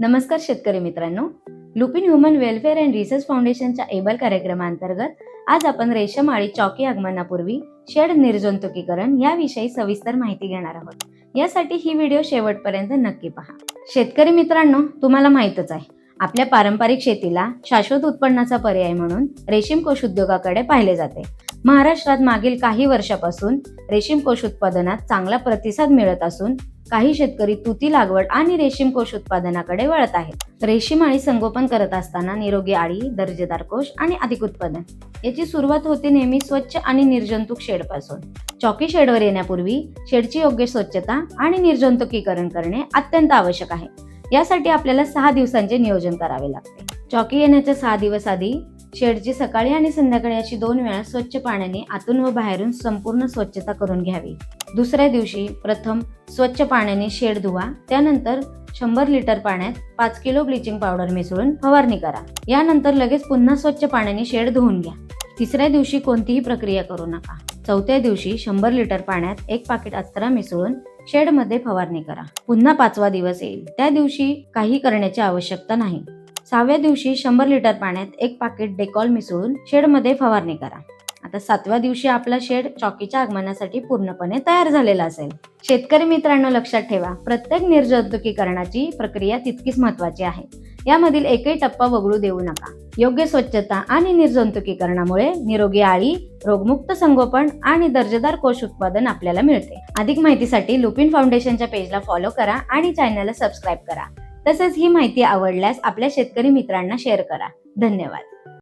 नमस्कार शेतकरी मित्रांनो, Lupin human welfare and research फाउंडेशनच्या एबल कार्यक्रमांतर्गत आज आपण रेशम आळी चॉकी आगमनापूर्वी शेड निर्जंतुकीकरण याविषयी सविस्तर माहिती घेणार आहोत। यासाठी ही व्हिडिओ शेवटपर्यंत नक्की पहा। शेतकरी मित्रांनो, तुम्हाला माहितच आहे, आपल्या पारंपरिक शेतीला शाश्वत उत्पन्नाचा पर्याय म्हणून रेशीम कोष उद्योगाकडे पाहिले जाते। महाराष्ट्रात मागील काही वर्षापासून रेशीम कोष उत्पादनात चांगला प्रतिसाद मिळत असून काही शेतकरी तुती लागवड आणि रेशीम कोष उत्पादनाकडे वळत आहेत। रेशीम आळी संगोपन करत असताना निरोगी आळी, दर्जेदार कोष आणि अधिक उत्पादन याची सुरुवात होते नेहमी स्वच्छ आणि निर्जंतुक शेड पासून। चॉकी शेडवर येण्यापूर्वी शेडची योग्य स्वच्छता आणि निर्जंतुकीकरण करणे अत्यंत आवश्यक आहे। यासाठी आपल्याला 6 दिवसांचे नियोजन करावे लागते। चॉकी येण्याच्या 6 दिवस आधी शेडची सकाळी आणि संध्याकाळी अशी 2 वेळा स्वच्छ पाण्याने आतून व बाहेरून संपूर्ण स्वच्छता करून घ्यावी। दुसऱ्या दिवशी प्रथम स्वच्छ पाण्याने शेड धुवा, त्यानंतर 100 लिटर पाण्यात 5 किलो ब्लीचिंग पावडर मिसळून फवारणी करा। यानंतर लगेच पुन्हा स्वच्छ पाण्याने शेड धुवून घ्या। तिसऱ्या दिवशी कोणतीही प्रक्रिया करू नका। चौथ्या दिवशी 100 लिटर पाण्यात 1 पाकिट अस्तरा मिसळून शेड मध्ये फवारणी करा। पुन्हा 5वा दिवस येईल, त्या दिवशी काही करण्याची आवश्यकता नाही। 6व्या दिवशी 100 लिटर पाण्यात 1 पाकिट डेकॉल मिसळून शेड मध्ये फवारणी करा। आता 7व्या दिवशी आपला शेड चॉकीच्या आगमनासाठी पूर्णपणे तयार झालेला असेल। शेतकरी मित्रांनो, लक्षात ठेवा, प्रत्येक निर्जंतुकीकरणाची प्रक्रिया तितकीच महत्त्वाची आहे। यामधील एकही टप्पा वगळू देऊ नका। योग्य स्वच्छता आणि निर्जंतुकीकरणामुळे निरोगी आळी, रोगमुक्त संगोपन आणि दर्जेदार कोष उत्पादन आपल्याला मिळते। अधिक माहितीसाठी लुपिन फाउंडेशनच्या पेजला फॉलो करा आणि चॅनलला सबस्क्राईब करा। तसेच ही माहिती आवडल्यास आपल्या शेतकरी मित्रांना शेअर करा। धन्यवाद।